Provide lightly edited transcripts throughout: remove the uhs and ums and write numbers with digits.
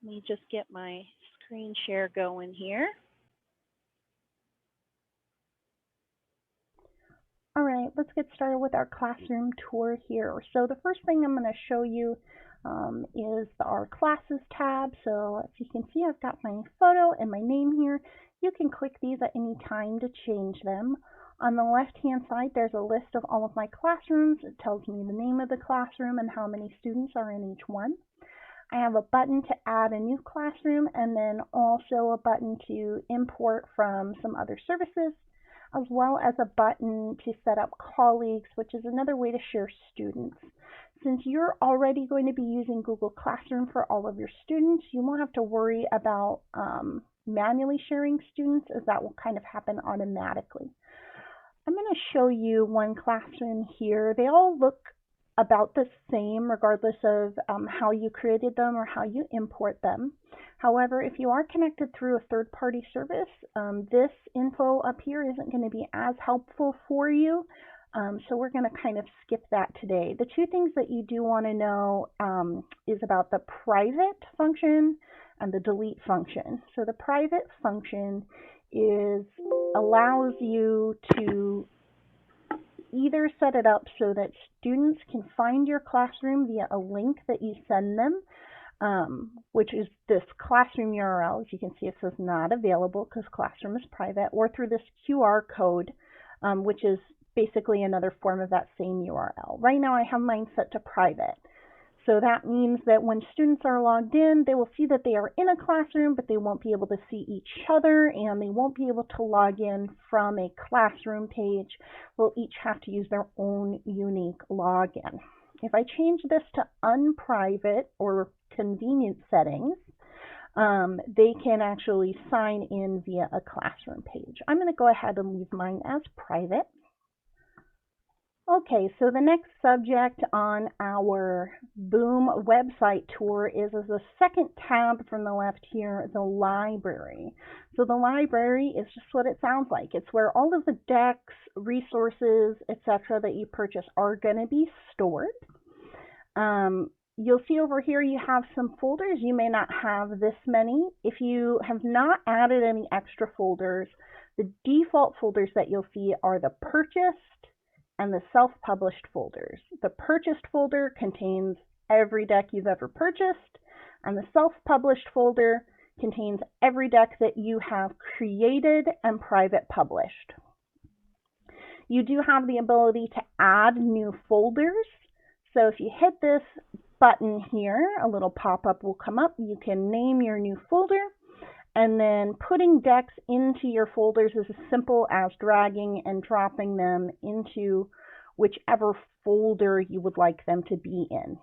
Let me just get my screen share going here. All right, let's get started with our classroom tour here. So the first thing I'm going to show you is our classes tab. So as you can see, I've got my photo and my name here. You can click these at any time to change them. On the left-hand side, there's a list of all of my classrooms. It tells me the name of the classroom and how many students are in each one. I have a button to add a new classroom and then also a button to import from some other services, as well as a button to set up colleagues, which is another way to share students. Since you're already going to be using Google Classroom for all of your students, you won't have to worry about manually sharing students, as that will kind of happen automatically. I'm going to show you one classroom here. They all look about the same regardless of how you created them or how you import them. However, if you are connected through a third-party service, this info up here isn't going to be as helpful for you. So we're going to kind of skip that today. The two things that you do want to know is about the private function and the delete function. So the private function allows you to either set it up so that students can find your classroom via a link that you send them, which is this classroom URL. As you can see, it says not available because classroom is private, or through this QR code, which is basically another form of that same URL. Right now I have mine set to private. So that means that when students are logged in, they will see that they are in a classroom, but they won't be able to see each other, and they won't be able to log in from a classroom page. They'll each have to use their own unique login. If I change this to unprivate or convenient settings, they can actually sign in via a classroom page. I'm going to go ahead and leave mine as private. Okay, so the next subject on our Boom website tour is the second tab from the left here, the library. So the library is just what it sounds like. It's where all of the decks, resources, etc. that you purchase are going to be stored. You'll see over here you have some folders. You may not have this many. If you have not added any extra folders, the default folders that you'll see are the purchased and the self-published folders. The purchased folder contains every deck you've ever purchased, and the self-published folder contains every deck that you have created and private published. You do have the ability to add new folders. So if you hit this button here, a little pop-up will come up. You can name your new folder. And then putting decks into your folders is as simple as dragging and dropping them into whichever folder you would like them to be in.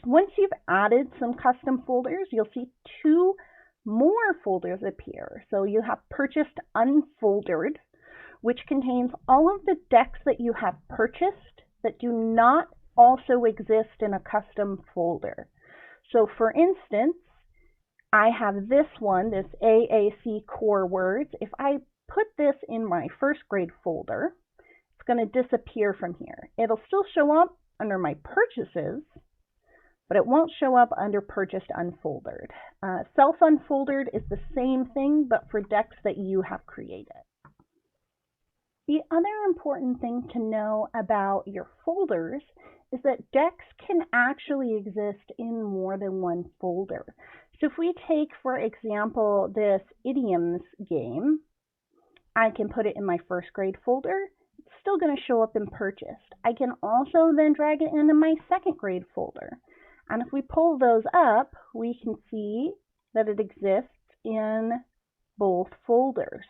Once you've added some custom folders, you'll see two more folders appear. So you have Purchased Unfoldered, which contains all of the decks that you have purchased that do not also exist in a custom folder. So for instance, I have this one, this AAC Core Words. If I put this in my first grade folder, it's going to disappear from here. It'll still show up under my purchases, but it won't show up under Purchased Unfoldered. Self-unfoldered is the same thing, but for decks that you have created. The other important thing to know about your folders is that decks can actually exist in more than one folder. So if we take, for example, this idioms game, I can put it in my first grade folder. It's still going to show up in purchased. I can also then drag it into my second grade folder. And if we pull those up, we can see that it exists in both folders.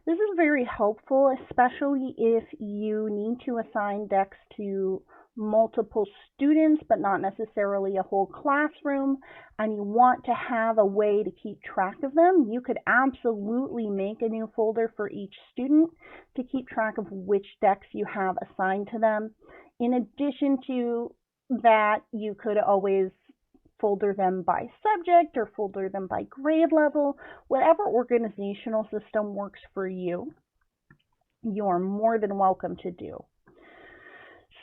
This is very helpful, especially if you need to assign decks to multiple students, but not necessarily a whole classroom, and you want to have a way to keep track of them. You could absolutely make a new folder for each student to keep track of which decks you have assigned to them. In addition to that, you could always folder them by subject or folder them by grade level. Whatever organizational system works for you, you're more than welcome to do.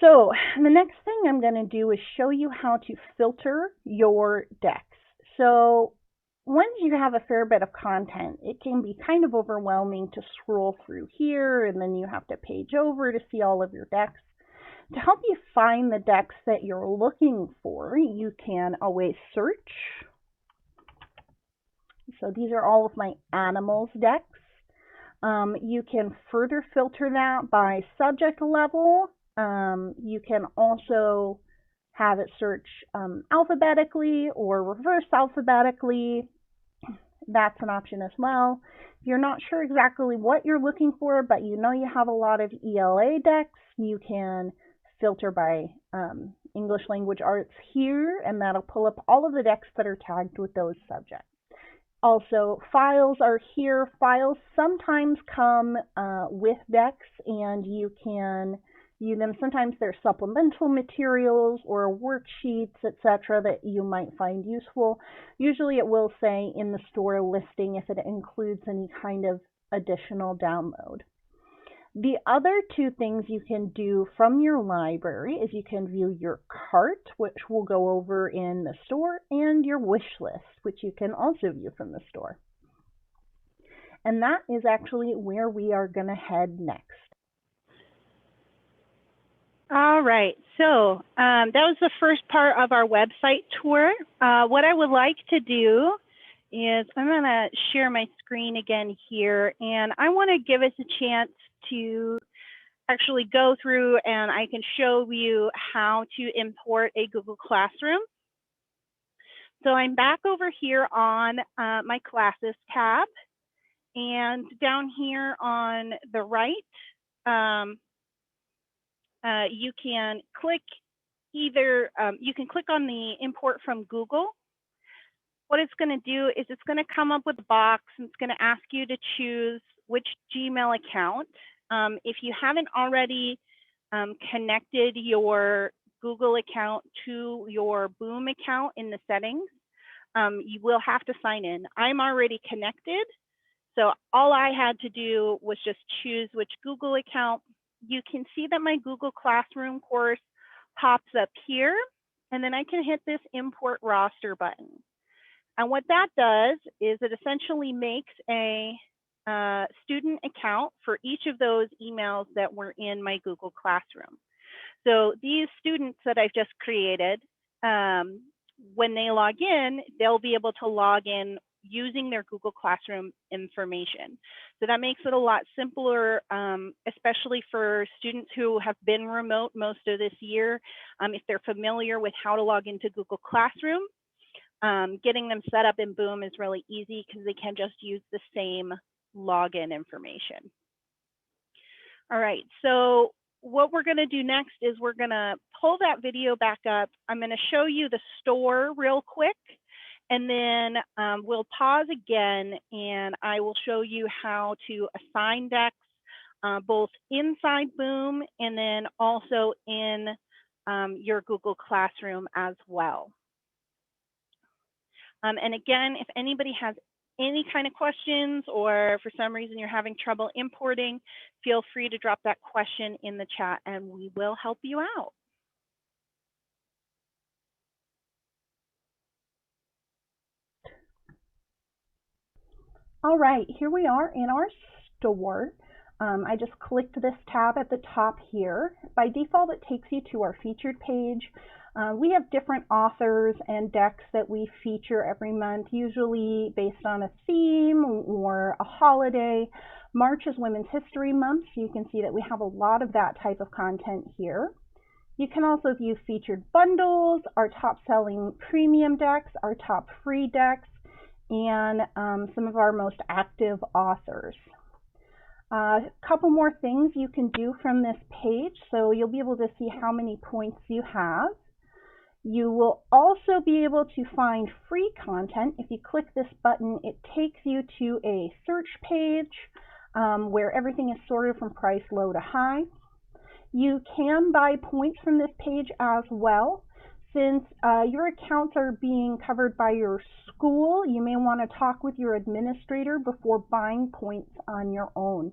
So the next thing I'm going to do is show you how to filter your decks. So once you have a fair bit of content, it can be kind of overwhelming to scroll through here, and then you have to page over to see all of your decks. To help you find the decks that you're looking for, you can always search. So these are all of my animals decks. You can further filter that by subject level. You can also have it search alphabetically or reverse alphabetically. That's an option as well. If you're not sure exactly what you're looking for, but you know you have a lot of ELA decks, you can filter by English language arts here, and that'll pull up all of the decks that are tagged with those subjects. Also, files are here. Files sometimes come with decks, and you can view them. Sometimes they're supplemental materials or worksheets, etc., that you might find useful. Usually it will say in the store listing if it includes any kind of additional download. The other two things you can do from your library is you can view your cart, which we'll go over in the store, and your wish list, which you can also view from the store. And that is actually where we are going to head next. All right, so that was the first part of our website tour. What I would like to do is I'm going to share my screen again here, and I want to give us a chance to actually go through and I can show you how to import a Google Classroom. So I'm back over here on my Classes tab, and down here on the right, you can click either, you can click on the import from Google. What it's going to do is it's going to come up with a box and it's going to ask you to choose which Gmail account. If you haven't already connected your Google account to your Boom account in the settings, you will have to sign in. I'm already connected, so all I had to do was just choose which Google account. You can see that my Google Classroom course pops up here, and then I can hit this import roster button. And what that does is it essentially makes a student account for each of those emails that were in my Google Classroom. So these students that I've just created, when they log in, they'll be able to log in using their Google Classroom information. So that makes it a lot simpler, especially for students who have been remote most of this year. If they're familiar with how to log into Google Classroom, getting them set up in Boom is really easy because they can just use the same login information. All right, so what we're going to do next is we're going to pull that video back up. I'm going to show you the store real quick, and then we'll pause again, and I will show you how to assign decks both inside Boom and then also in your Google Classroom as well. And again, if anybody has any kind of questions or for some reason you're having trouble importing, feel free to drop that question in the chat and we will help you out. All right, here we are in our store. I just clicked this tab at the top here. By default, it takes you to our featured page. We have different authors and decks that we feature every month, usually based on a theme or a holiday. March is Women's History Month, so you can see that we have a lot of that type of content here. You can also view featured bundles, our top selling premium decks, our top free decks, and some of our most active authors. A couple more things you can do from this page, so you'll be able to see how many points you have. You will also be able to find free content. If you click this button, it takes you to a search page where everything is sorted from price low to high. You can buy points from this page as well. Since your accounts are being covered by your school, you may want to talk with your administrator before buying points on your own.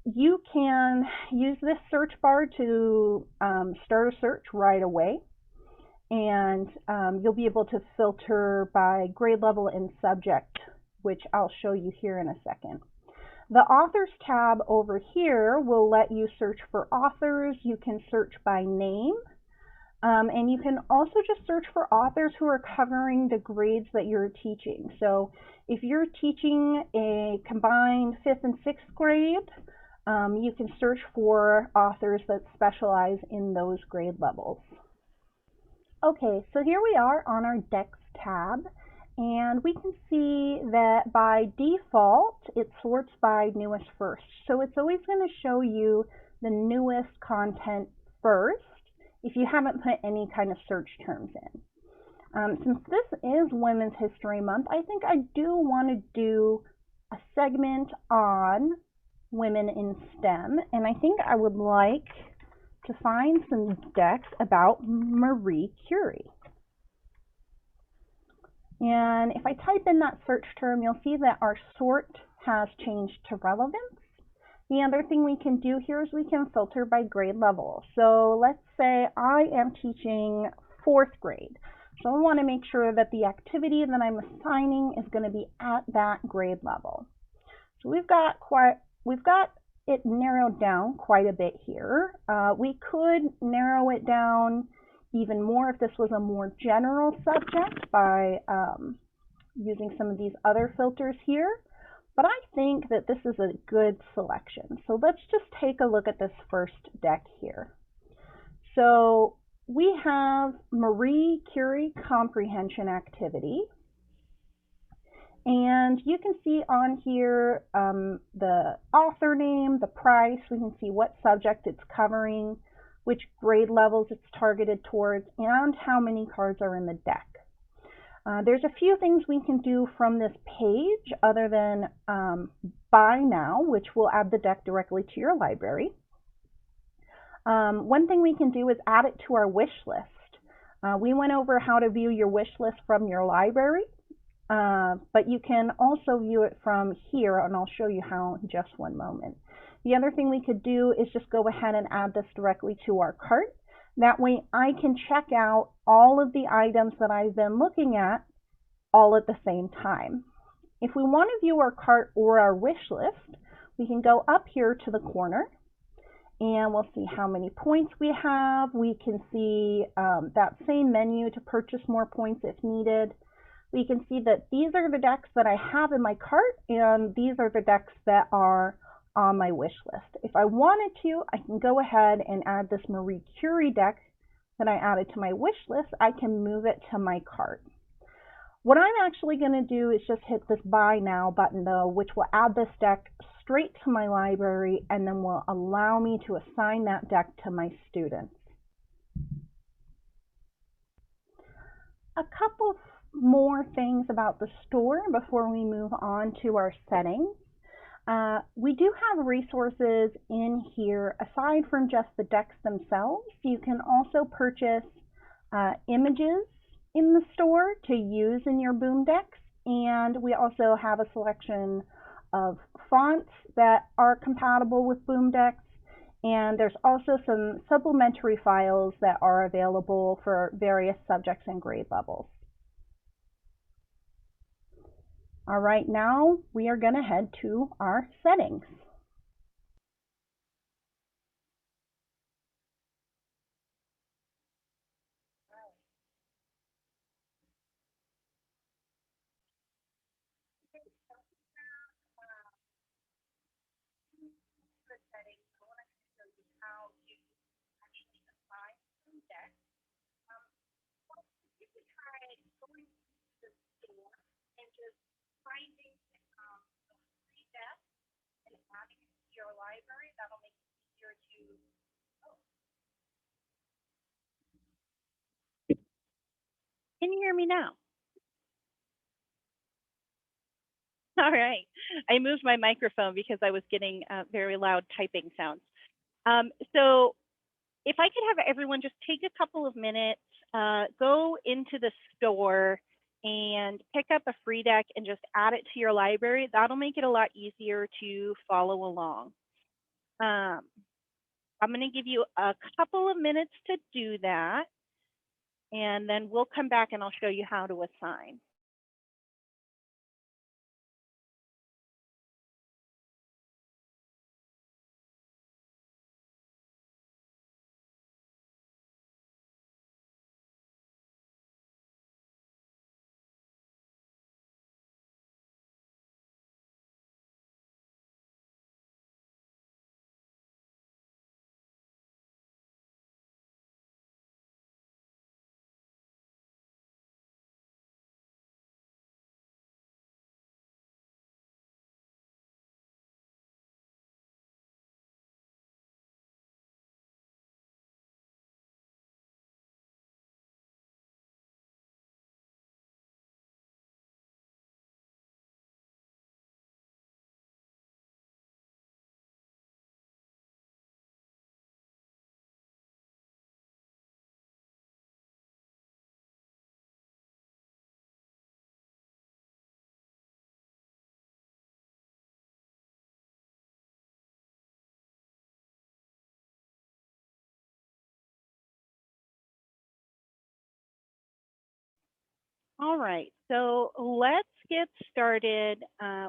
You can use this search bar to start a search right away. and you'll be able to filter by grade level and subject, which I'll show you here in a second. The Authors tab over here will let you search for authors. You can search by name, and you can also just search for authors who are covering the grades that you're teaching. So if you're teaching a combined 5th and 6th grade, you can search for authors that specialize in those grade levels. Okay, so here we are on our Decks tab, and we can see that by default, it sorts by newest first. So it's always going to show you the newest content first if you haven't put any kind of search terms in. Since this is Women's History Month, I think I do want to do a segment on women in STEM, and I think I would like to find some decks about Marie Curie. And if I type in that search term, you'll see that our sort has changed to relevance. The other thing we can do here is we can filter by grade level. So let's say I am teaching 4th grade. So I want to make sure that the activity that I'm assigning is going to be at that grade level. So we've got it narrowed down quite a bit here. We could narrow it down even more if this was a more general subject by using some of these other filters here. But I think that this is a good selection. So let's just take a look at this first deck here. So we have Marie Curie Comprehension Activity. And you can see on here the author name, the price, we can see what subject it's covering, which grade levels it's targeted towards, and how many cards are in the deck. There's a few things we can do from this page other than buy now, which will add the deck directly to your library. One thing we can do is add it to our wish list. We went over how to view your wish list from your library. But you can also view it from here, and I'll show you how in just one moment. The other thing we could do is just go ahead and add this directly to our cart. That way I can check out all of the items that I've been looking at all at the same time. If we want to view our cart or our wish list, we can go up here to the corner and we'll see how many points we have. We can see that same menu to purchase more points if needed. We can see that these are the decks that I have in my cart, and these are the decks that are on my wish list. If I wanted to, I can go ahead and add this Marie Curie deck that I added to my wish list. I can move it to my cart. What I'm actually going to do is just hit this Buy Now button, though, which will add this deck straight to my library and then will allow me to assign that deck to my students. A couple more things about the store before we move on to our settings. We do have resources in here aside from just the decks themselves. You can also purchase images in the store to use in your boom decks, and we also have a selection of fonts that are compatible with boom decks, and there's also some supplementary files that are available for various subjects and grade levels. All right, now we are going to head to our settings. Can you hear me now? All right. I moved my microphone because I was getting very loud typing sounds. So if I could have everyone just take a couple of minutes, go into the store and pick up a free deck and just add it to your library. That'll make it a lot easier to follow along. I'm going to give you a couple of minutes to do that. and then we'll come back and I'll show you how to assign. All right, so let's get started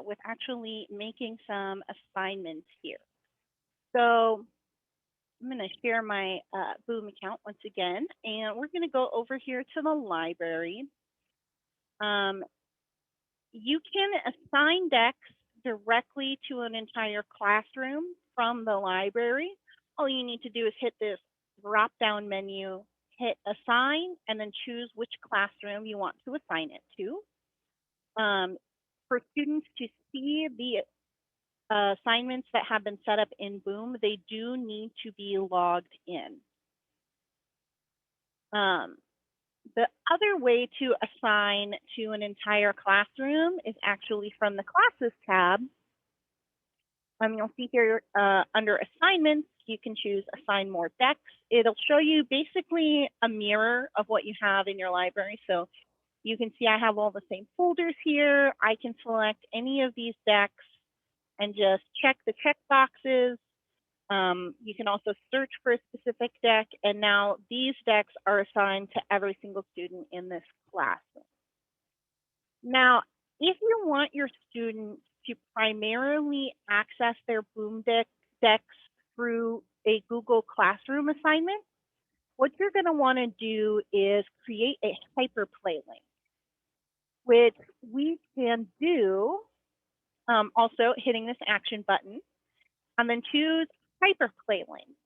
with actually making some assignments here. So I'm going to share my Boom account once again, and we're going to go over here to the library. You can assign decks directly to an entire classroom from the library. All you need to do is hit this drop-down menu, hit assign, and then choose which classroom you want to assign it to. For students to see the assignments that have been set up in Boom, they do need to be logged in. The other way to assign to an entire classroom is actually from the Classes tab. You'll see here under Assignments, you can choose Assign More Decks. It'll show you basically a mirror of what you have in your library. So you can see I have all the same folders here. I can select any of these decks and just check the check boxes. You can also search for a specific deck, and now these decks are assigned to every single student in this classroom. Now, if you want your students to primarily access their Boom decks through a Google Classroom assignment, what you're going to want to do is create a hyperplay link, which we can do also hitting this action button, and then choose hyperplay link.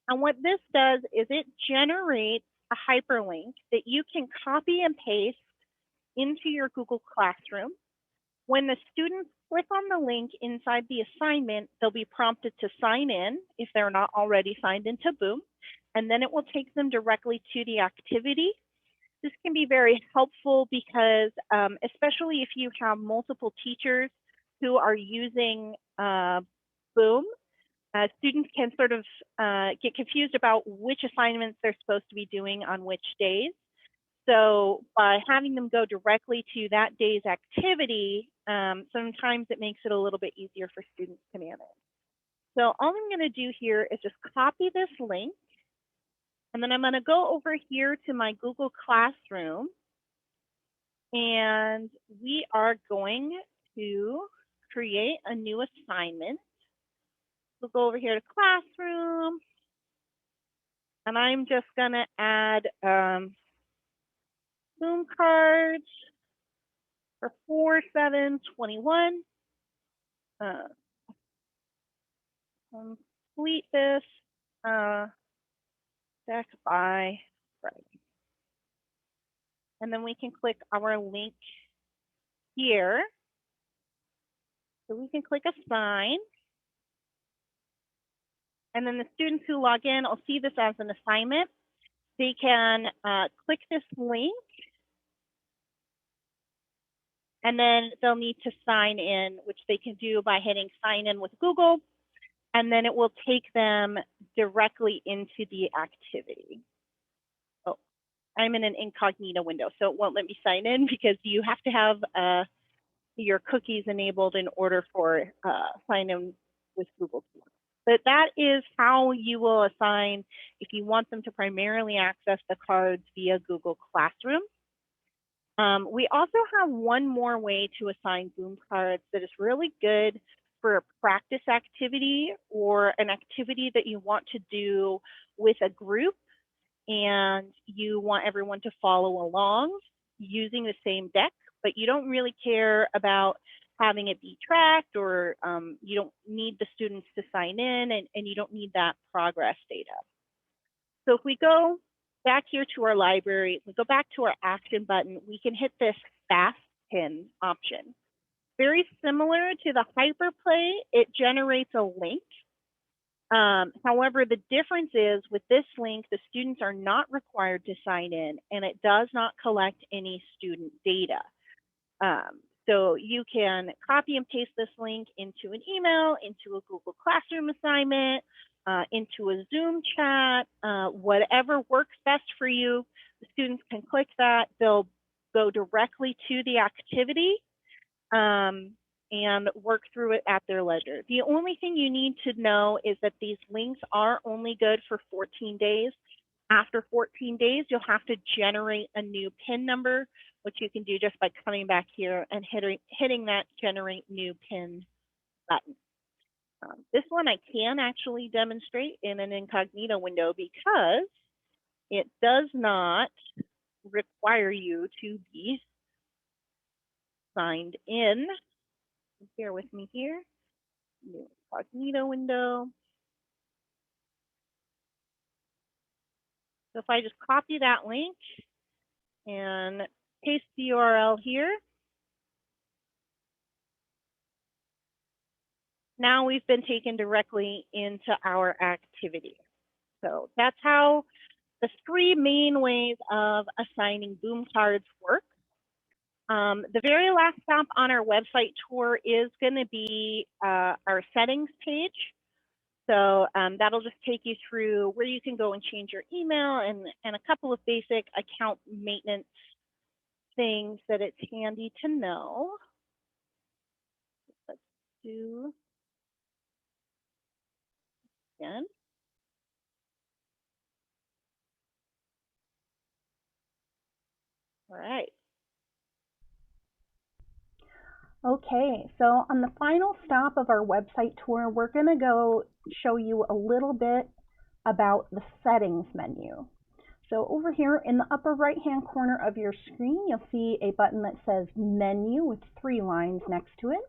And what this does is it generates a hyperlink that you can copy and paste into your Google Classroom. When the students click on the link inside the assignment, they'll be prompted to sign in if they're not already signed into Boom, and then it will take them directly to the activity. This can be very helpful because especially if you have multiple teachers who are using Boom, students can sort of get confused about which assignments they're supposed to be doing on which days. So by having them go directly to that day's activity, sometimes it makes it a little bit easier for students to manage. So all I'm going to do here is just copy this link, and then I'm going to go over here to my Google Classroom, and we are going to create a new assignment. We'll go over here to Classroom, and I'm just going to add Boom cards for 4/7/21. Complete this deck by Friday. And then we can click our link here. So we can click Assign. And then the students who log in will see this as an assignment. They can click this link, and then they'll need to sign in, which they can do by hitting Sign In with Google, and then it will take them directly into the activity. Oh, I'm in an incognito window, so it won't let me sign in because you have to have your cookies enabled in order for sign in with Google. But that is how you will assign if you want them to primarily access the cards via Google Classroom. We also have one more way to assign Boom cards that is really good for a practice activity or an activity that you want to do with a group and you want everyone to follow along using the same deck, but you don't really care about having it be tracked, or you don't need the students to sign in, and you don't need that progress data. So if we go back here to our library, we go back to our action button, we can hit this fast pin option. Very similar to the hyperplay, it generates a link. However, the difference is with this link, the students are not required to sign in, and it does not collect any student data. So you can copy and paste this link into an email, into a Google Classroom assignment, into a Zoom chat, whatever works best for you. The students can click that. They'll go directly to the activity and work through it at their leisure. The only thing you need to know is that these links are only good for 14 days. After 14 days, you'll have to generate a new PIN number, which you can do just by coming back here and hitting that generate new PIN button. This one I can actually demonstrate in an incognito window because it does not require you to be signed in. Bear with me here. New incognito window. So if I just copy that link and paste the URL here, now we've been taken directly into our activity. So that's how the three main ways of assigning Boom cards work. The very last stop on our website tour is going to be our settings page. So that'll just take you through where you can go and change your email and a couple of basic account maintenance things that it's handy to know. Let's do again. All right. Okay, so on the final stop of our website tour, we're going to go show you a little bit about the settings menu. So over here in the upper right hand corner of your screen, you'll see a button that says menu with 3 lines next to it.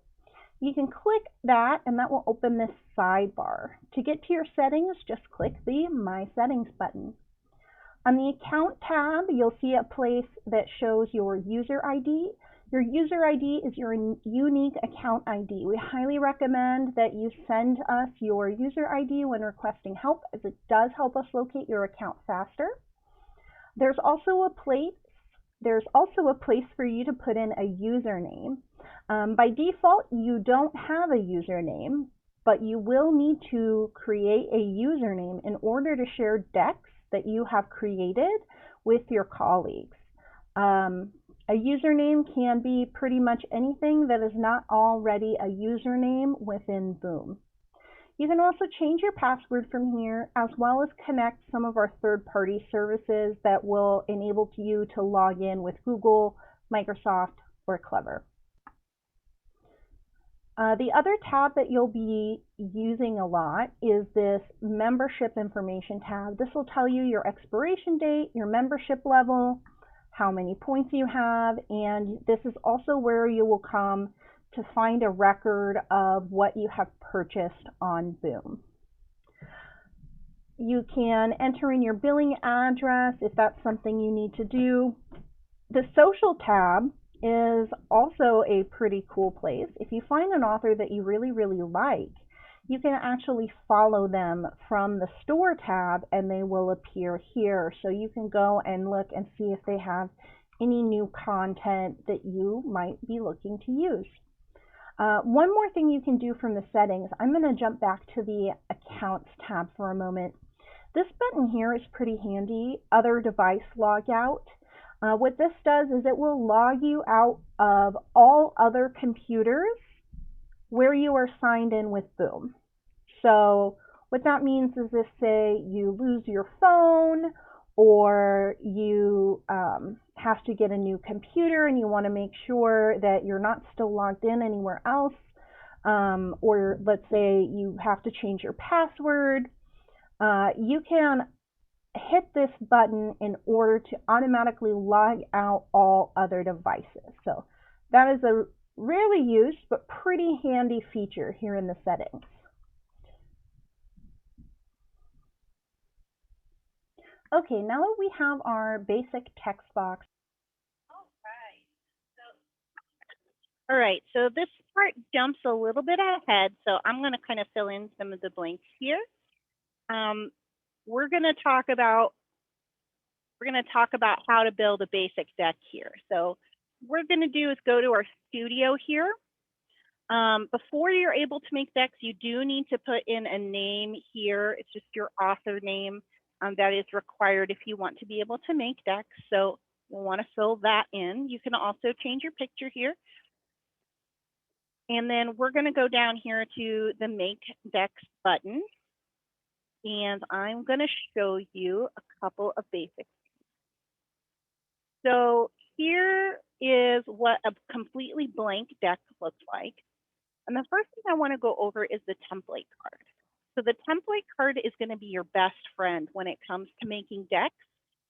You can click that and that will open this sidebar. To get to your settings, just click the My Settings button. On the Account tab, you'll see a place that shows your user ID. Your user ID is your unique account ID. We highly recommend that you send us your user ID when requesting help, as it does help us locate your account faster. There's also a place for you to put in a username. By default, you don't have a username, but you will need to create a username in order to share decks that you have created with your colleagues. A username can be pretty much anything that is not already a username within Boom. You can also change your password from here, as well as connect some of our third-party services that will enable you to log in with Google, Microsoft, or Clever. The other tab that you'll be using a lot is this membership information tab. This will tell you your expiration date, your membership level, how many points you have, and this is also where you will come to find a record of what you have purchased on Boom. You can enter in your billing address if that's something you need to do. The social tab is also a pretty cool place. If you find an author that you really like, you can actually follow them from the store tab and they will appear here. So you can go and look and see if they have any new content that you might be looking to use. One more thing you can do from the settings, I'm going to jump back to the Accounts tab for a moment. This button here is pretty handy, Other Device Logout. What this does is it will log you out of all other computers where you are signed in with Boom. So What that means is if, say, you lose your phone or you have to get a new computer and you want to make sure that you're not still logged in anywhere else, or let's say you have to change your password, you can hit this button in order to automatically log out all other devices. So that is a rarely used but pretty handy feature here in the settings. Okay, now that we have our basic text box. All right, so this part jumps a little bit ahead, so I'm going to kind of fill in some of the blanks here. We're going to talk about how to build a basic deck here. So what we're going to do is go to our studio here. Before you're able to make decks, you do need to put in a name here. It's just your author name that is required if you want to be able to make decks. So you'll want to fill that in. You can also change your picture here. And then we're going to go down here to the Make Decks button. And I'm going to show you a couple of basics. So here is what a completely blank deck looks like. And the first thing I want to go over is the template card. So the template card is going to be your best friend when it comes to making decks.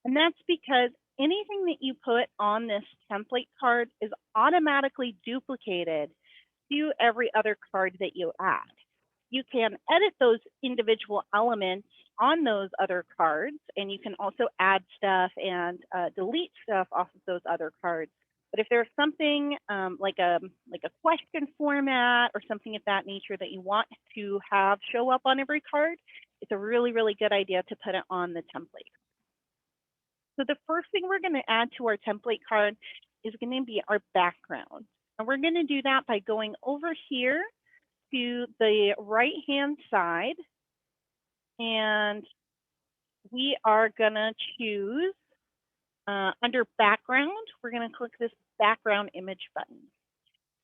And that's because anything that you put on this template card is automatically duplicated to every other card that you add. You can edit those individual elements on those other cards, and you can also add stuff and delete stuff off of those other cards. But if there's something like a question format or something of that nature that you want to have show up on every card, it's a really, really good idea to put it on the template. So the first thing we're going to add to our template card is going to be our background. And we're going to do that by going over here to the right-hand side, and we are going to choose under background, we're going to click this background image button.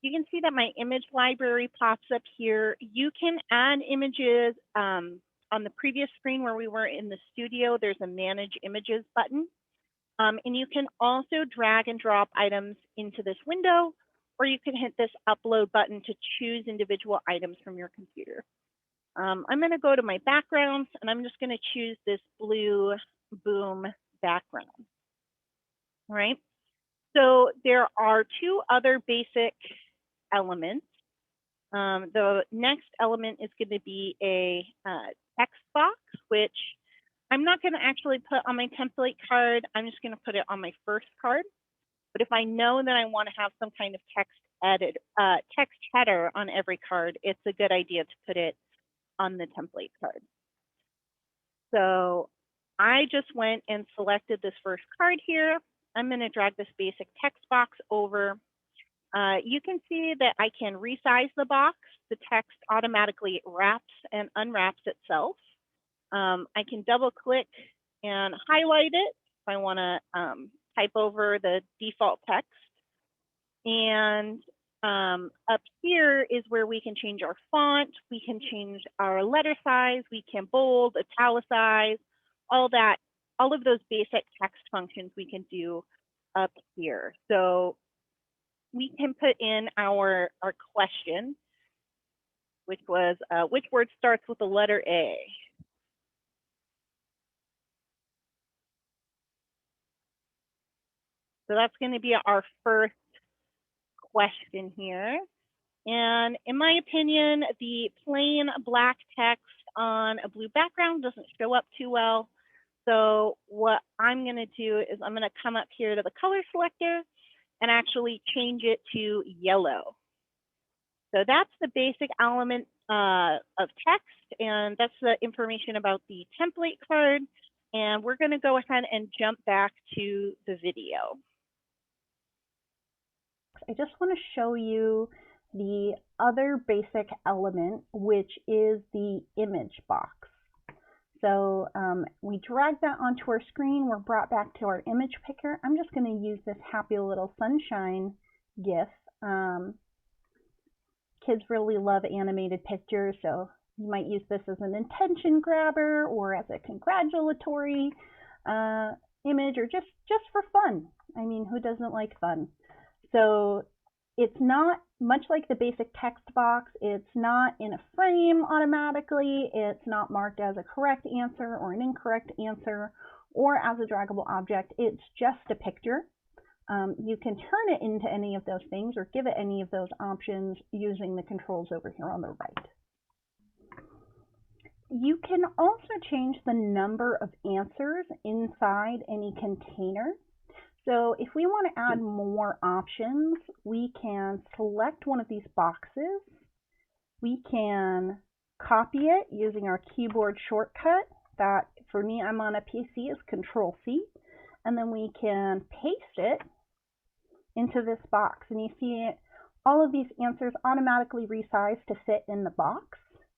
You can see that my image library pops up here. You can add images on the previous screen where we were in the studio. There's a manage images button. And you can also drag and drop items into this window, or you can hit this upload button to choose individual items from your computer. I'm going to go to my backgrounds, and I'm just going to choose this blue boom background. All right. So there are two other basic elements. The next element is going to be a text box, which I'm not going to actually put on my template card. I'm just going to put it on my first card. But if I know that I want to have some kind of text header on every card, it's a good idea to put it on the template card. So I just went and selected this first card here. I'm going to drag this basic text box over. You can see that I can resize the box. The text automatically wraps and unwraps itself. I can double click and highlight it if I want to type over the default text. And up here is where we can change our font, we can change our letter size, we can bold, italicize, all that, all of those basic text functions we can do up here. So we can put in our question, which was, which word starts with the letter A? So that's going to be our first question here. And in my opinion, the plain black text on a blue background doesn't show up too well. So what I'm going to do is I'm going to come up here to the color selector and actually change it to yellow. So that's the basic element of text, and that's the information about the template card. And we're going to go ahead and jump back to the video. I just want to show you the other basic element, which is the image box. So we drag that onto our screen. We're brought back to our image picker. I'm just going to use this happy little sunshine GIF. Kids really love animated pictures, so You might use this as an attention grabber or as a congratulatory image, or just for fun. I mean, who doesn't like fun? So it's not much like the basic text box. It's not in a frame automatically. It's not marked as a correct answer or an incorrect answer or as a draggable object. It's just a picture. You can turn it into any of those things or give it any of those options using the controls over here on the right. You can also change the number of answers inside any container. So if we want to add more options, we can select one of these boxes. We can copy it using our keyboard shortcut. That, for me, I'm on a PC, is Control-C. And then we can paste it into this box. And you see all of these answers automatically resized to fit in the box.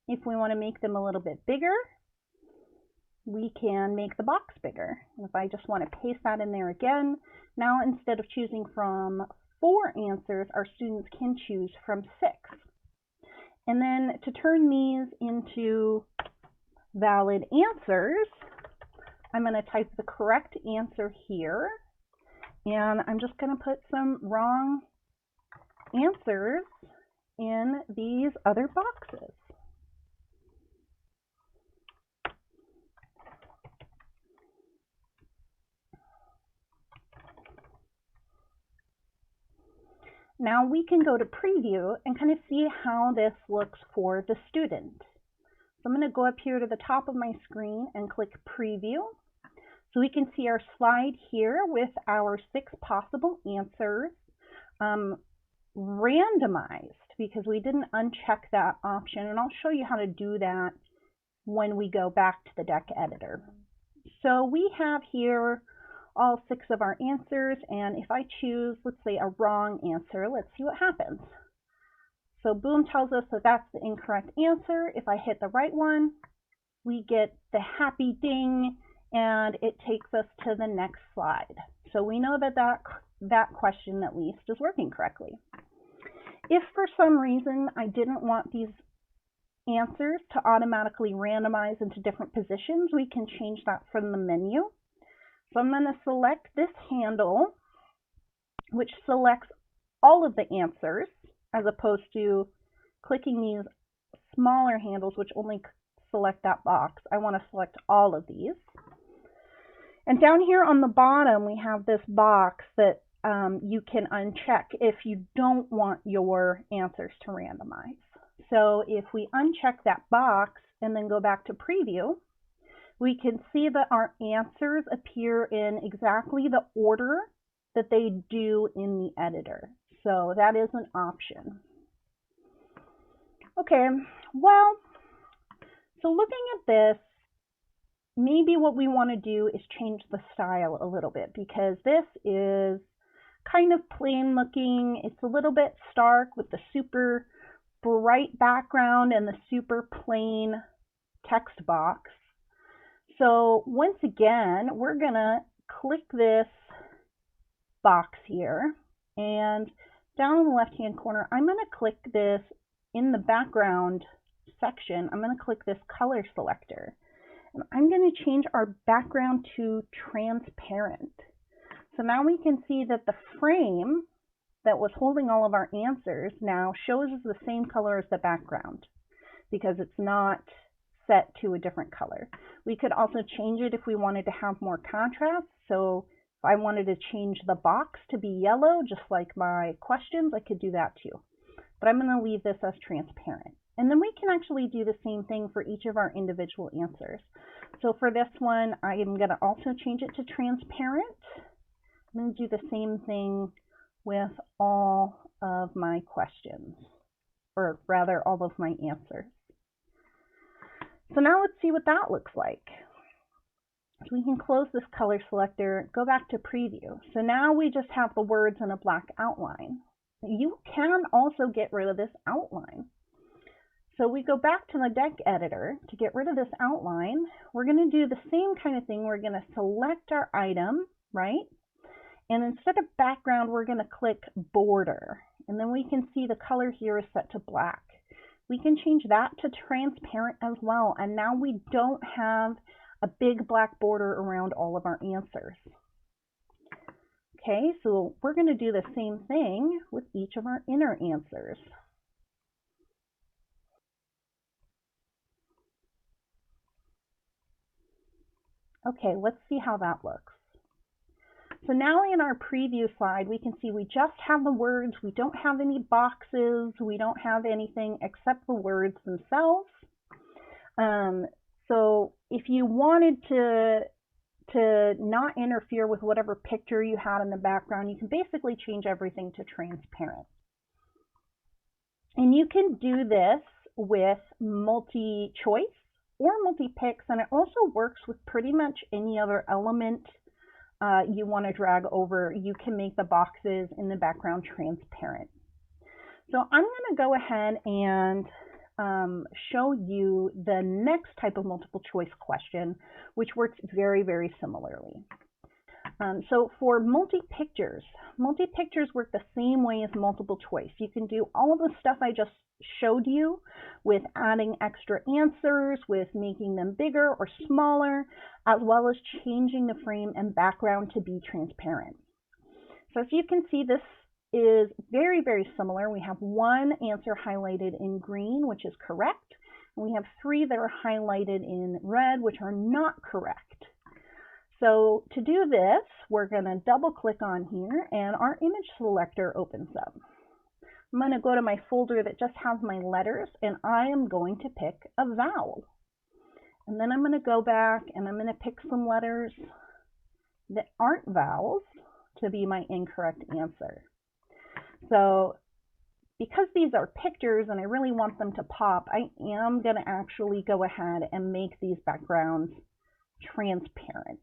If we want to make them a little bit bigger, we can make the box bigger. And if I just want to paste that in there again, now instead of choosing from 4 answers, our students can choose from 6. And then to turn these into valid answers, I'm going to type the correct answer here, and I'm just going to put some wrong answers in these other boxes. Now we can go to preview and kind of see how this looks for the student. So I'm going to go up here to the top of my screen and click preview. So we can see our slide here with our 6 possible answers randomized, because we didn't uncheck that option. And I'll show you how to do that when we go back to the deck editor. So we have here all 6 of our answers, and if I choose, let's say, a wrong answer, let's see what happens. So boom tells us that that's the incorrect answer. If I hit the right one, we get the happy ding, and it takes us to the next slide. So we know that that question, at least, is working correctly. If for some reason I didn't want these answers to automatically randomize into different positions, we can change that from the menu. So I'm going to select this handle, which selects all of the answers, as opposed to clicking these smaller handles, which only select that box. I want to select all of these. And down here on the bottom, we have this box that you can uncheck if you don't want your answers to randomize. So if we uncheck that box and then go back to preview, we can see that our answers appear in exactly the order that they do in the editor. So that is an option. Okay, well, so looking at this, maybe what we want to do is change the style a little bit, because this is kind of plain looking. It's a little bit stark with the super bright background and the super plain text box. So once again, we're going to click this box here, and down in the left-hand corner, I'm going to click this in the background section. I'm going to click this color selector, and I'm going to change our background to transparent. So now we can see that the frame that was holding all of our answers now shows us the same color as the background, because it's not set to a different color. We could also change it if we wanted to have more contrast. So if I wanted to change the box to be yellow, just like my questions, I could do that too. But I'm going to leave this as transparent. And then we can actually do the same thing for each of our individual answers. So for this one, I am going to also change it to transparent. I'm going to do the same thing with all of my questions, or rather all of my answers. So now let's see what that looks like. So we can close this color selector, go back to preview. So now we just have the words in a black outline. You can also get rid of this outline. So we go back to the deck editor to get rid of this outline. We're going to do the same kind of thing. We're going to select our item, right? And instead of background, we're going to click border. And then we can see the color here is set to black. we can change that to transparent as well. And now we don't have a big black border around all of our answers. Okay, so we're going to do the same thing with each of our inner answers. Okay, let's see how that looks. So now in our preview slide, we can see we just have the words. We don't have any boxes. We don't have anything except the words themselves. So if you wanted to not interfere with whatever picture you had in the background, you can basically change everything to transparent. And you can do this with multi-choice or multi-picks, and it also works with pretty much any other element you want to drag over. You can make the boxes in the background transparent. So I'm going to go ahead and show you the next type of multiple choice question, which works very, very similarly. So for multi-pictures work the same way as multiple choice. You can do all of the stuff I just showed you with adding extra answers, with making them bigger or smaller, as well as changing the frame and background to be transparent. So as you can see, this is very, very similar. We have one answer highlighted in green, which is correct, and we have 3 that are highlighted in red, which are not correct. So to do this, we're going to double click on here and our image selector opens up. I'm going to go to my folder that just has my letters and I am going to pick a vowel. And then I'm going to go back and I'm going to pick some letters that aren't vowels to be my incorrect answer. So because these are pictures and I really want them to pop, I am going to actually go ahead and make these backgrounds transparent.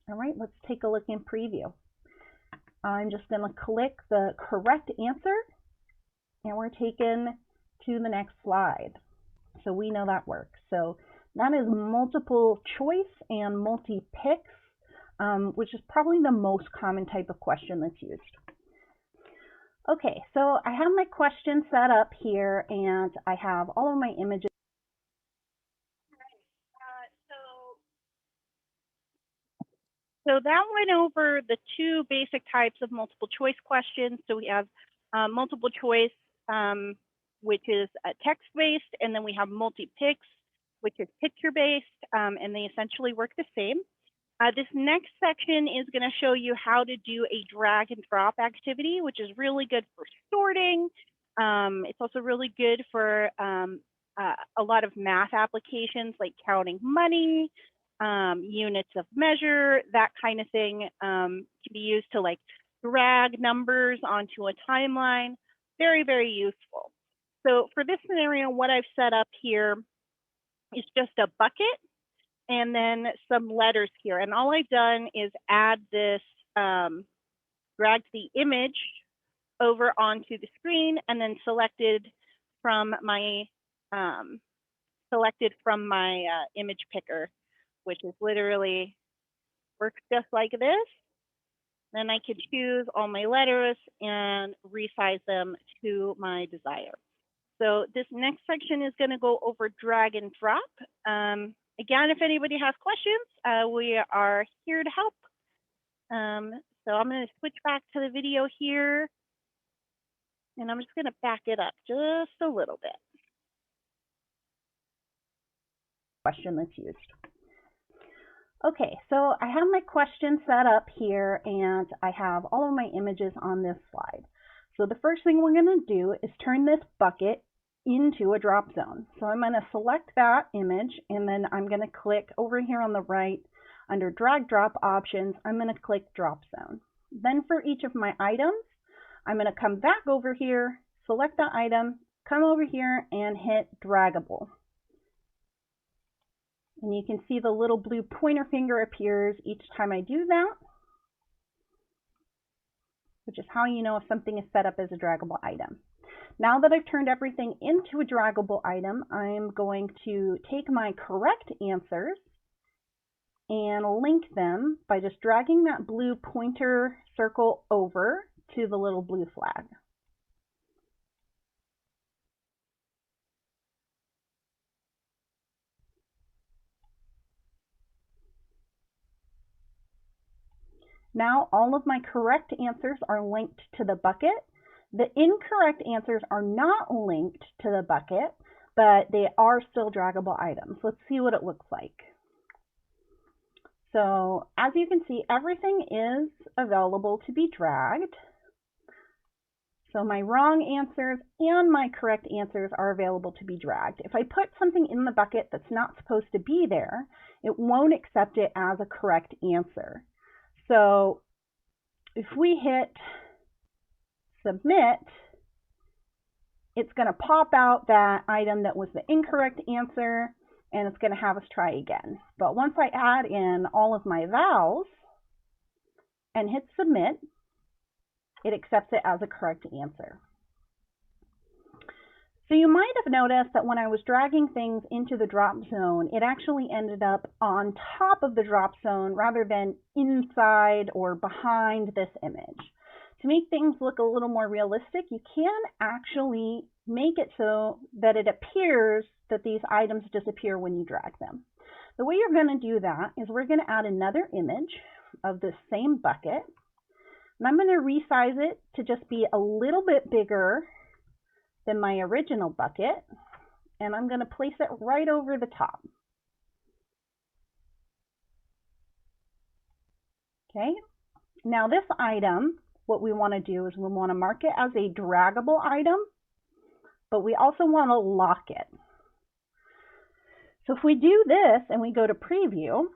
All right, let's take a look in preview. I'm just going to click the correct answer and we're taken to the next slide. So we know that works. So that is multiple choice and multi-picks, which is probably the most common type of question that's used. Okay, so I have my question set up here and I have all of my images. So that went over the 2 basic types of multiple choice questions. So we have multiple choice, which is text-based, and then we have multi-picks, which is picture-based, and they essentially work the same. This next section is going to show you how to do a drag and drop activity, which is really good for sorting. It's also really good for a lot of math applications like counting money, units of measure, that kind of thing can be used to like drag numbers onto a timeline. Very, very useful. So for this scenario, what I've set up here is just a bucket and then some letters here. And all I've done is add this, dragged the image over onto the screen and then selected from my image picker, which is literally works just like this. Then I can choose all my letters and resize them to my desire. So this next section is going to go over drag and drop. Again, if anybody has questions, we are here to help. So I'm going to switch back to the video here, and I'm just going to back it up just a little bit. Question that's used. Okay, so I have my question set up here and I have all of my images on this slide. So the first thing we're going to do is turn this bucket into a drop zone. So I'm going to select that image and then I'm going to click over here on the right under drag drop options. I'm going to click drop zone. Then for each of my items, I'm going to come back over here, select the item, come over here and hit draggable. And you can see the little blue pointer finger appears each time I do that, which is how you know if something is set up as a draggable item. Now that I've turned everything into a draggable item, I'm going to take my correct answers and link them by just dragging that blue pointer circle over to the little blue flag. Now all of my correct answers are linked to the bucket. The incorrect answers are not linked to the bucket, but they are still draggable items. Let's see what it looks like. So as you can see, everything is available to be dragged. So my wrong answers and my correct answers are available to be dragged. If I put something in the bucket that's not supposed to be there, it won't accept it as a correct answer. So if we hit submit, it's going to pop out that item that was the incorrect answer, and it's going to have us try again. But once I add in all of my vowels and hit submit, it accepts it as a correct answer. So you might have noticed that when I was dragging things into the drop zone, it actually ended up on top of the drop zone rather than inside or behind this image. To make things look a little more realistic, you can actually make it so that it appears that these items disappear when you drag them. The way you're going to do that is we're going to add another image of the same bucket, and I'm going to resize it to just be a little bit bigger than my original bucket, and I'm going to place it right over the top. Okay, now this item, what we want to do is we want to mark it as a draggable item, but we also want to lock it. So if we do this and we go to preview,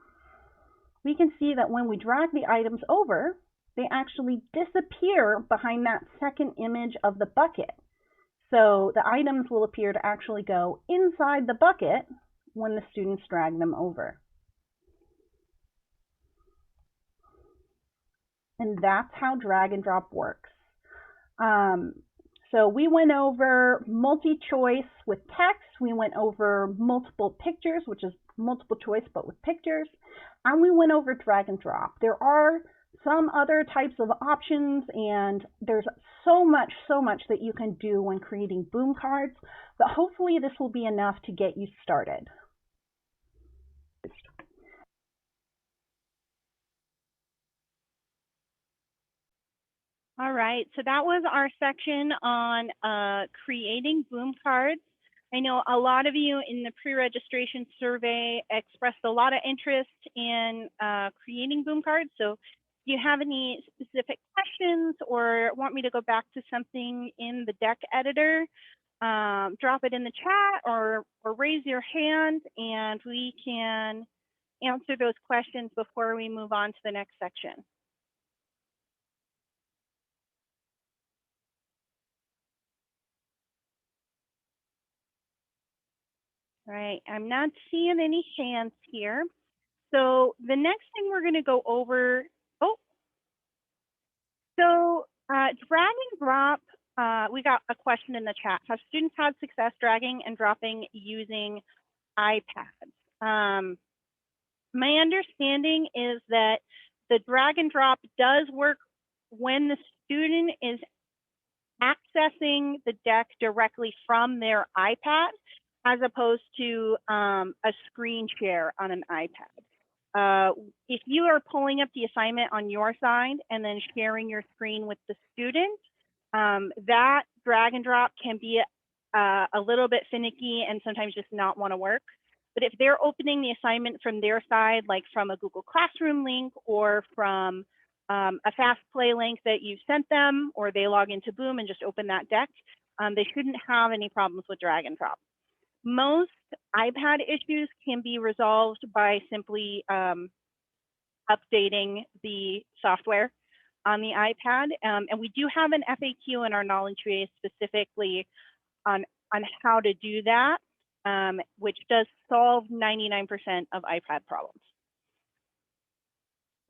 we can see that when we drag the items over, they actually disappear behind that second image of the bucket. So the items will appear to actually go inside the bucket when the students drag them over. And that's how drag and drop works. So we went over multi-choice with text, we went over multiple pictures, which is multiple choice but with pictures, and we went over drag and drop. There are some other types of options, and there's so much that you can do when creating boom cards, but hopefully this will be enough to get you started. All right, so that was our section on creating boom cards. I know a lot of you in the pre-registration survey expressed a lot of interest in creating boom cards. So if you have any specific questions or want me to go back to something in the deck editor, drop it in the chat or raise your hand and we can answer those questions before we move on to the next section. All right, I'm not seeing any hands here. So the next thing we're going to go over, drag and drop, we got a question in the chat. Have students had success dragging and dropping using iPads? My understanding is that the drag and drop does work when the student is accessing the deck directly from their iPad, as opposed to a screen share on an iPad. If you are pulling up the assignment on your side and then sharing your screen with the student, that drag and drop can be a little bit finicky and sometimes just not want to work. But if they're opening the assignment from their side, like from a Google Classroom link or from a fast play link that you sent them, or they log into Boom and just open that deck, they shouldn't have any problems with drag and drop. Most iPad issues can be resolved by simply updating the software on the iPad. And we do have an FAQ in our knowledge base specifically on how to do that, which does solve 99% of iPad problems.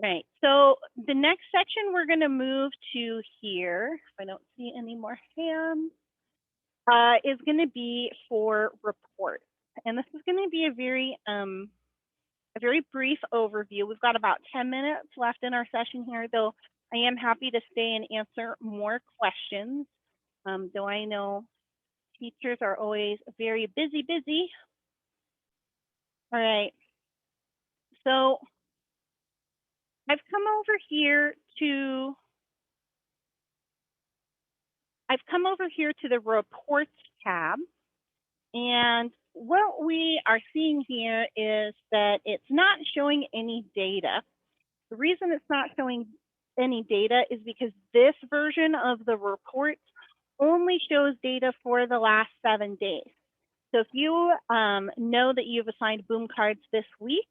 Right, so the next section we're going to move to here, if I don't see any more hands, is going to be for reports. And this is going to be a very brief overview. We've got about 10 minutes left in our session here, though I am happy to stay and answer more questions, though I know teachers are always very busy. All right, so I've come over here to the Reports tab, and what we are seeing here is that it's not showing any data. The reason it's not showing any data is because this version of the report only shows data for the last 7 days. So if you know that you've assigned boom cards this week,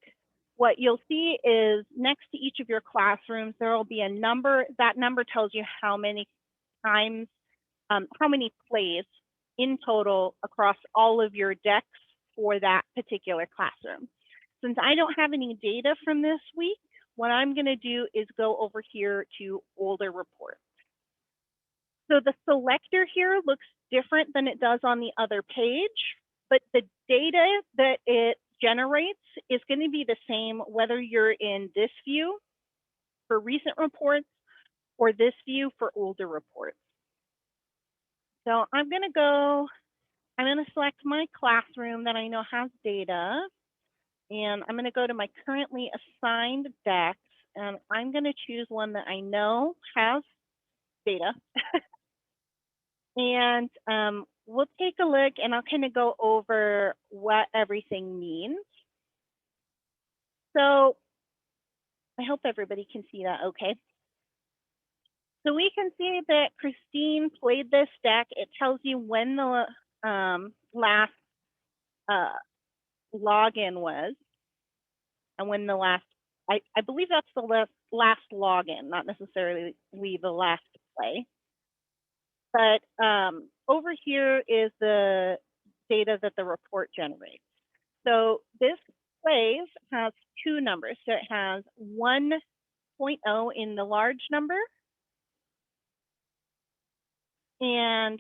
what you'll see is next to each of your classrooms, there will be a number. That number tells you how many times, how many plays in total across all of your decks for that particular classroom. Since I don't have any data from this week, what I'm going to do is go over here to older reports. So the selector here looks different than it does on the other page, but the data that it generates is going to be the same whether you're in this view for recent reports or this view for older reports. So I'm going to select my classroom that I know has data, and I'm going to go to my currently assigned decks, and I'm going to choose one that I know has data. And we'll take a look, and I'll kind of go over what everything means. So I hope everybody can see that okay. So we can see that Christine played this deck. It tells you when the last login was, and when the last, I believe that's the last login, not necessarily the last play. But over here is the data that the report generates. So this plays has 2 numbers. So it has 1.0 in the large number and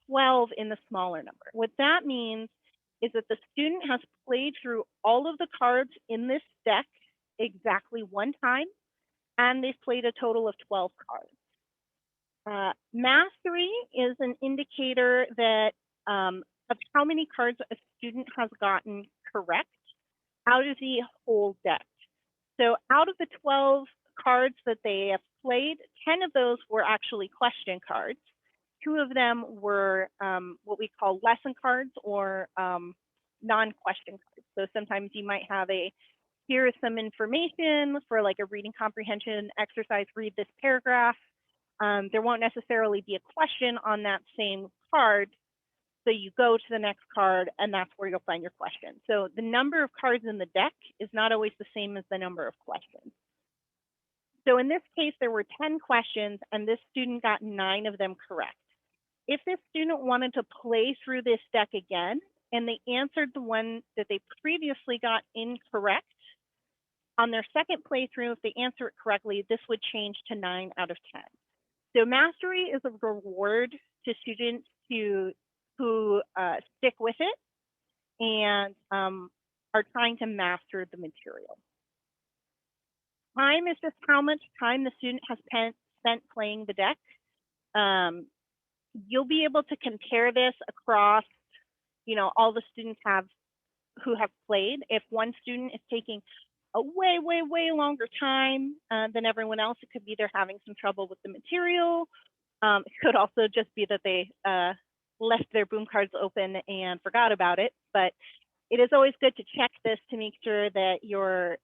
12 in the smaller number. What that means is that the student has played through all of the cards in this deck exactly 1 time, and they've played a total of 12 cards. Mastery is an indicator that of how many cards a student has gotten correct out of the whole deck. So out of the 12 cards that they have played, 10 of those were actually question cards. 2 of them were what we call lesson cards or non-question cards. So sometimes you might have here is some information for like a reading comprehension exercise, read this paragraph. There won't necessarily be a question on that same card. So you go to the next card, and that's where you'll find your question. So the number of cards in the deck is not always the same as the number of questions. So in this case, there were 10 questions, and this student got 9 of them correct. If this student wanted to play through this deck again, and they answered the one that they previously got incorrect, on their second playthrough, if they answer it correctly, this would change to 9 out of 10. So mastery is a reward to students who stick with it and are trying to master the material. Time is just how much time the student has spent playing the deck. You'll be able to compare this across, all the students who have played. If one student is taking a way longer time than everyone else, it could be they're having some trouble with the material. It could also just be that they left their boom cards open and forgot about it. But it is always good to check this to make sure that your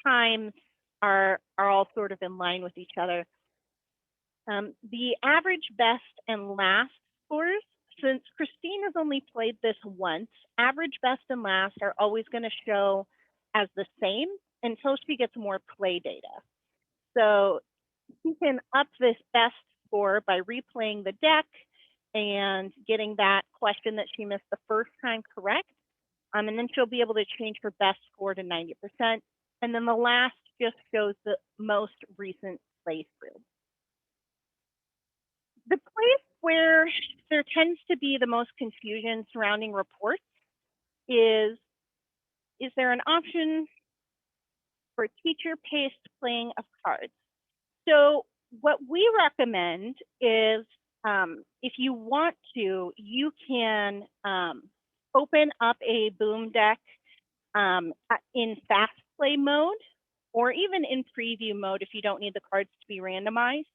times are all sort of in line with each other. The average, best, and last scores, since Christine has only played this once, average, best, and last are always going to show as the same until she gets more play data. So she can up this best score by replaying the deck and getting that question that she missed the first time correct. And then she'll be able to change her best score to 90%. And then the last just shows the most recent playthrough. The place where there tends to be the most confusion surrounding reports is there an option for teacher-paced playing of cards? So what we recommend is if you want to, you can open up a Boom Deck in fast play mode, or even in preview mode if you don't need the cards to be randomized.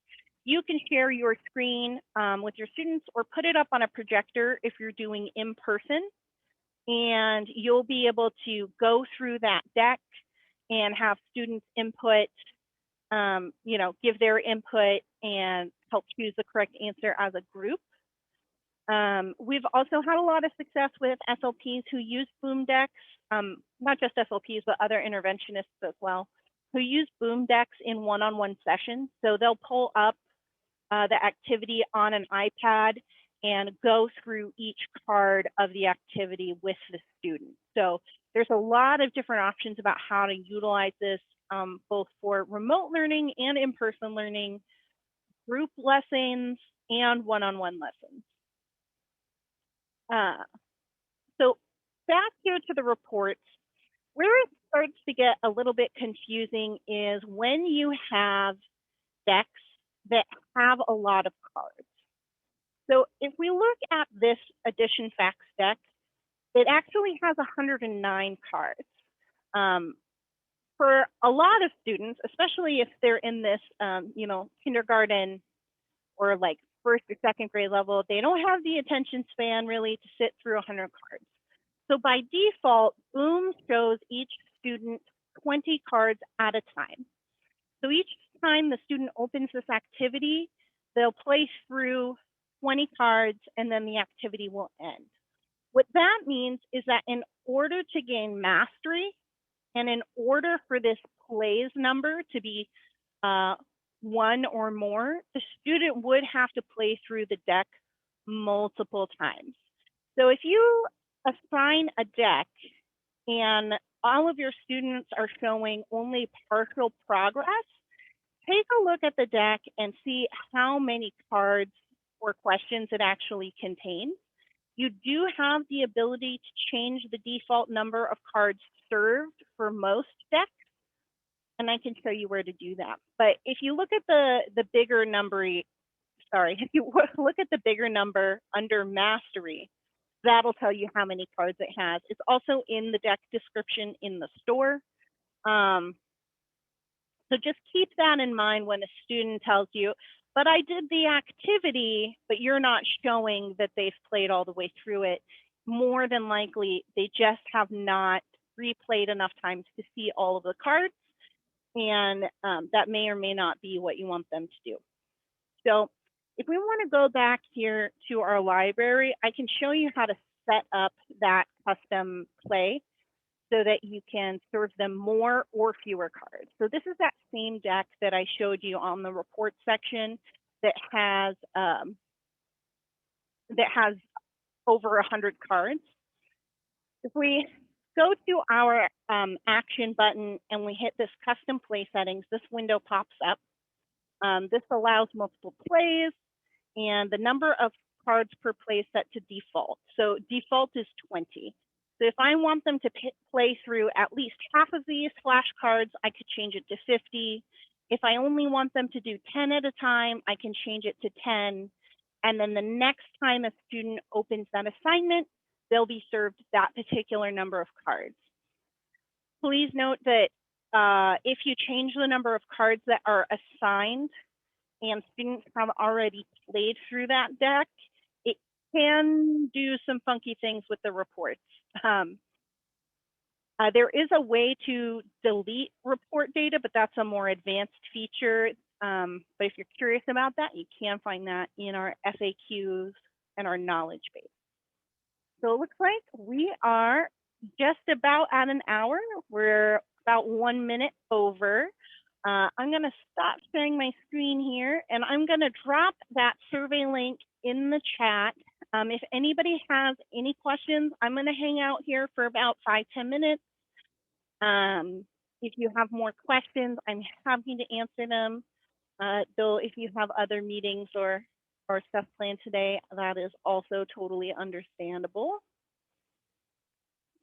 You can share your screen with your students or put it up on a projector if you're doing in person, and you'll be able to go through that deck and have students input, give their input and help choose the correct answer as a group. We've also had a lot of success with SLPs who use Boom Decks, not just SLPs, but other interventionists as well, who use Boom Decks in one-on-one sessions. So they'll pull up the activity on an iPad and go through each card of the activity with the student. So there's a lot of different options about how to utilize this, both for remote learning and in-person learning, group lessons, and one-on-one lessons. So back here to the reports, where it starts to get a little bit confusing is when you have decks that have a lot of cards. So if we look at this Addition Facts deck, it actually has 109 cards. For a lot of students, especially if they're in this, kindergarten or like first or second grade level, they don't have the attention span really to sit through 100 cards. So by default, Boom shows each student 20 cards at a time. So each time the student opens this activity, they'll play through 20 cards and then the activity will end. What that means is that in order to gain mastery and in order for this plays number to be one or more, the student would have to play through the deck multiple times. So if you assign a deck and all of your students are showing only partial progress, take a look at the deck and see how many cards or questions it actually contains. You do have the ability to change the default number of cards served for most decks, and I can show you where to do that. But if you look at the bigger number, if you look at the bigger number under Mastery, that'll tell you how many cards it has. It's also in the deck description in the store. So just keep that in mind when a student tells you, but I did the activity, but you're not showing that they've played all the way through it. More than likely, they just have not replayed enough times to see all of the cards, and that may or may not be what you want them to do. So if we want to go back here to our library, I can show you how to set up that custom play so that you can serve them more or fewer cards. So this is that same deck that I showed you on the report section that has over 100 cards. If we go to our action button and we hit this custom play settings, this window pops up. This allows multiple plays, and the number of cards per play is set to default. So default is 20. So if I want them to play through at least half of these flashcards, I could change it to 50. If I only want them to do 10 at a time, I can change it to 10. And then the next time a student opens that assignment, they'll be served that particular number of cards. Please note that if you change the number of cards that are assigned and students have already played through that deck, it can do some funky things with the reports. There is a way to delete report data, but that's a more advanced feature. But if you're curious about that, you can find that in our FAQs and our knowledge base. So it looks like we are just about at an hour. We're about 1 minute over. I'm going to stop sharing my screen here, and I'm going to drop that survey link in the chat. If anybody has any questions, I'm going to hang out here for about 5-10 minutes. If you have more questions, I'm happy to answer them. Though if you have other meetings or stuff planned today, that is also totally understandable.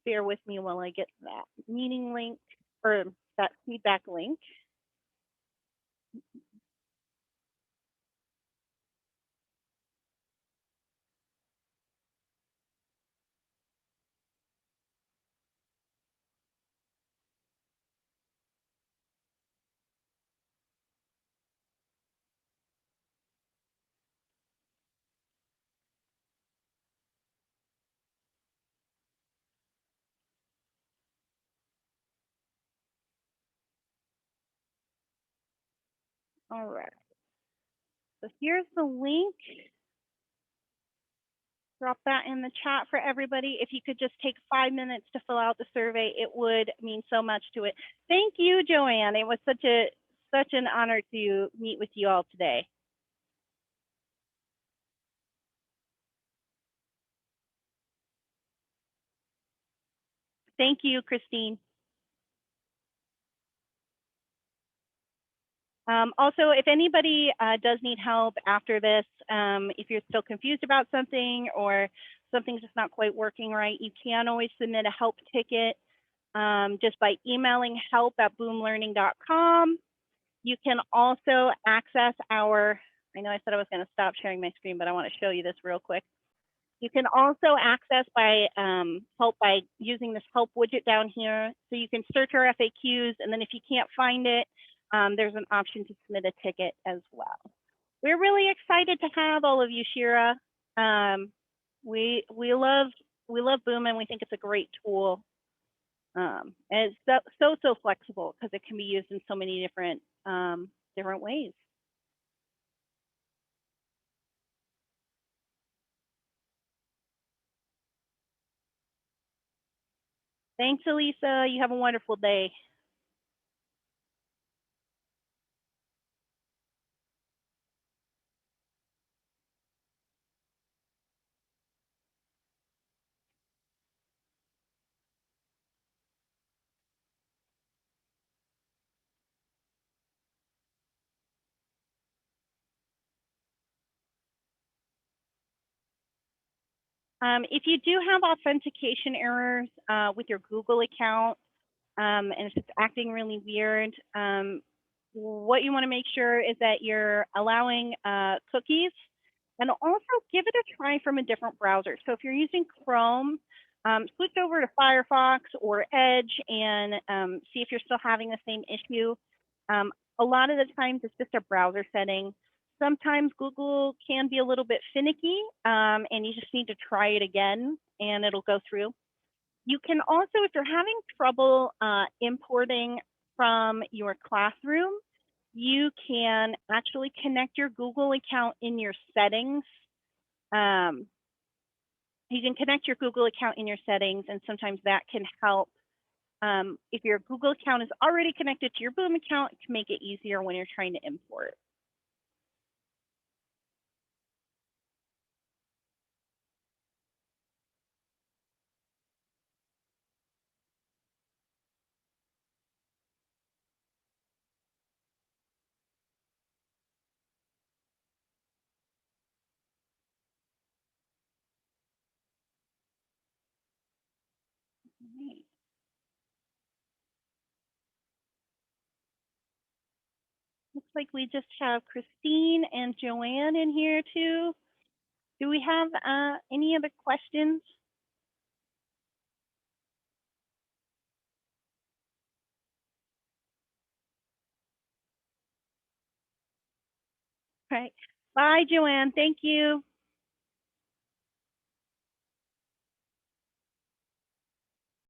Bear with me while I get that meeting link or that feedback link. All right. So here's the link. Drop that in the chat for everybody. If you could just take 5 minutes to fill out the survey, it would mean so much to it. Thank you, Joanne. It was such an honor to meet with you all today. Thank you, Christine. Also, if anybody does need help after this, if you're still confused about something or something's just not quite working right, you can always submit a help ticket just by emailing help@boomlearning.com. You can also access our, I know I said I was going to stop sharing my screen, but I want to show you this real quick. You can also access by help by using this help widget down here. So you can search our FAQs, and then if you can't find it, there's an option to submit a ticket as well. We're really excited to have all of you, Shira. We love Boom, and we think it's a great tool. And it's so flexible because it can be used in so many different ways. Thanks, Elisa. You have a wonderful day. If you do have authentication errors with your Google account and it's just acting really weird, what you want to make sure is that you're allowing cookies, and also give it a try from a different browser. So if you're using Chrome, switch over to Firefox or Edge and see if you're still having the same issue. A lot of the times it's just a browser setting. Sometimes Google can be a little bit finicky, and you just need to try it again and it'll go through. You can also, if you're having trouble importing from your classroom, you can actually connect your Google account in your settings. You can connect your Google account in your settings, and sometimes that can help. If your Google account is already connected to your Boom account, it can make it easier when you're trying to import. Right. Looks like we just have Christine and Joanne in here too. Do we have any other questions? All right. Bye, Joanne. Thank you.